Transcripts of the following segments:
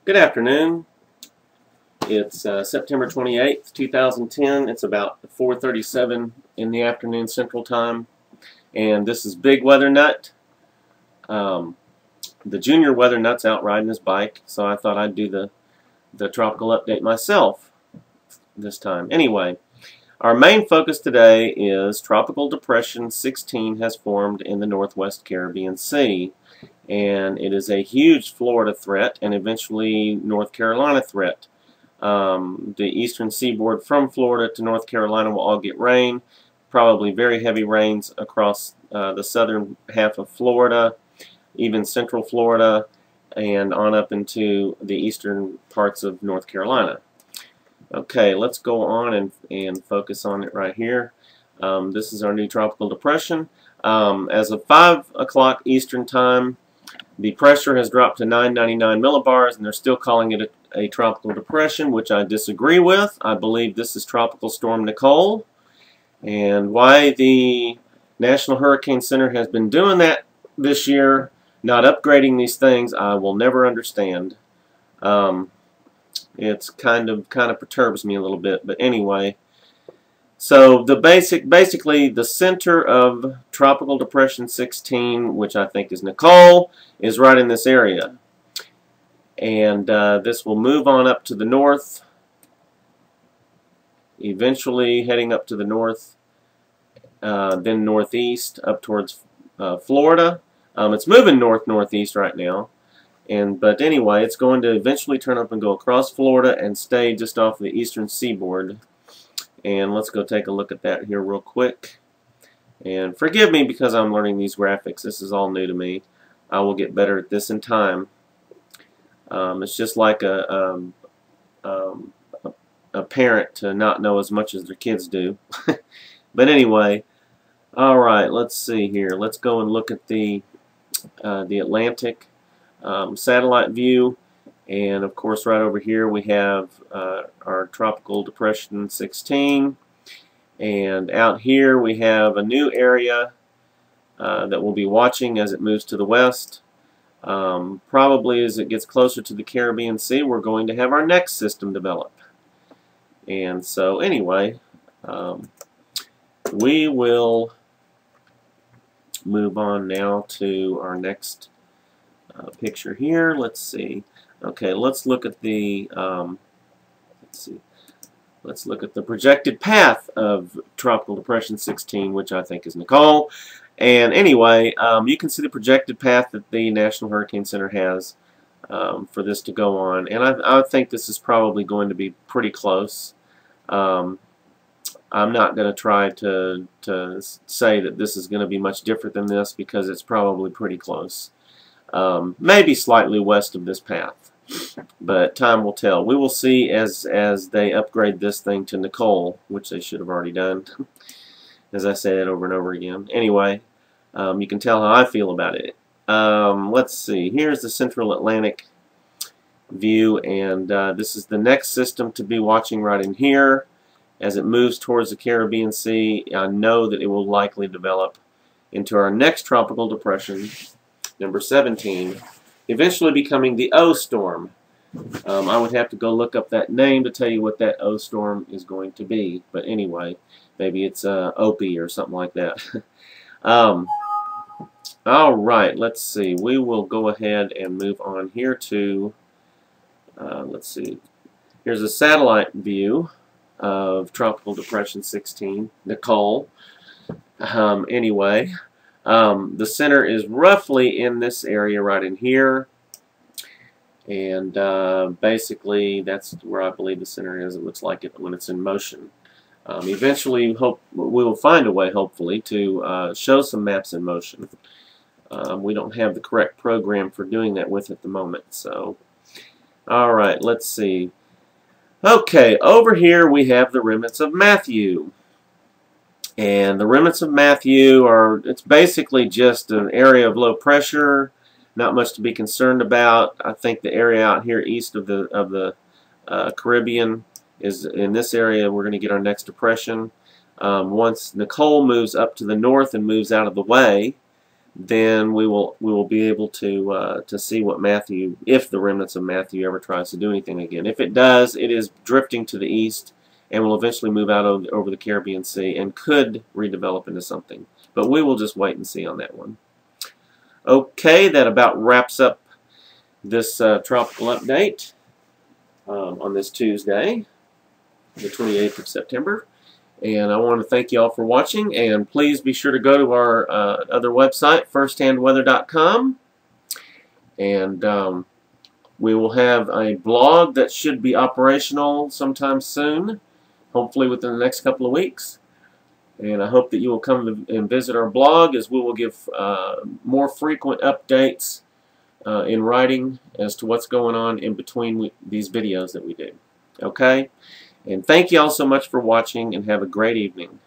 Good afternoon. It's September 28th, 2010. It's about 4:37 in the afternoon Central Time. And this is Big Weather Nut. The Junior Weather Nut's out riding his bike, so I thought I'd do the tropical update myself this time. Anyway, our main focus today is Tropical Depression 16 has formed in the Northwest Caribbean Sea. And it is a huge Florida threat and eventually North Carolina threat. The eastern seaboard from Florida to North Carolina will all get rain, probably very heavy rains across the southern half of Florida, even central Florida, and on up into the eastern parts of North Carolina. Okay, let's go on and focus on it right here. This is our new tropical depression. As of 5 o'clock Eastern Time, the pressure has dropped to 999 millibars, and they're still calling it a tropical depression, which I disagree with. I believe this is Tropical Storm Nicole. And why the National Hurricane Center has been doing that this year, not upgrading these things, I will never understand. It's kind of perturbs me a little bit, but anyway. So the basically the center of Tropical Depression 16, which I think is Nicole, is right in this area. And this will move on up to the north, eventually heading up to the north, then northeast up towards Florida. It's moving northeast right now. But anyway, it's going to eventually turn up and go across Florida and stay just off the eastern seaboard. And let's go take a look at that here real quick. And forgive me because I'm learning these graphics. This is all new to me. I will get better at this in time. It's just like a parent to not know as much as their kids do. But anyway, all right. Let's see here. Let's go and look at the Atlantic satellite view. And of course, right over here we have our Tropical Depression 16. And out here we have a new area that we'll be watching as it moves to the west. Probably as it gets closer to the Caribbean Sea, we're going to have our next system develop. And so anyway, we will move on now to our next picture here. Let's see. Okay, let's look at the let's look at the projected path of Tropical Depression 16, which I think is Nicole. And anyway, you can see the projected path that the National Hurricane Center has for this to go on, and I think this is probably going to be pretty close. I'm not going to try to say that this is going to be much different than this because it's probably pretty close. Maybe slightly west of this path, but time will tell. We will see as they upgrade this thing to Nicole, which they should have already done, as I say it over and over again. Anyway, you can tell how I feel about it. Let's see. Here's the Central Atlantic view, and this is the next system to be watching right in here. As it moves towards the Caribbean Sea, I know that it will likely develop into our next tropical depression, number 17, eventually becoming the O storm. I would have to go look up that name to tell you what that O storm is going to be. But anyway, maybe it's Opie or something like that. All right, let's see. We will go ahead and move on here to, let's see. Here's a satellite view of Tropical Depression 16, Nicole. Anyway. The center is roughly in this area right in here, and basically that's where I believe the center is. It looks like it when it's in motion. Eventually, we will find a way, hopefully, to show some maps in motion. We don't have the correct program for doing that with at the moment. So, all right, let's see. Okay, over here we have the remnants of Matthew. And the remnants of Matthew it's basically just an area of low pressure, not much to be concerned about. I think the area out here east of the Caribbean is in this area. We're going to get our next depression. Once Nicole moves up to the north and moves out of the way, then we will be able to see what Matthew, if the remnants of Matthew ever tries to do anything again. If it does, it is drifting to the east and will eventually move out over the Caribbean Sea and could redevelop into something. But we will just wait and see on that one. Okay, that about wraps up this tropical update on this Tuesday, the 28th of September. And I want to thank you all for watching, and please be sure to go to our other website, firsthandweather.com, and we will have a blog that should be operational sometime soon, hopefully within the next couple of weeks. And I hope that you will come and visit our blog, as we will give more frequent updates in writing as to what's going on in between these videos that we do. Okay? And thank you all so much for watching, and have a great evening.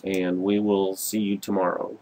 And we will see you tomorrow.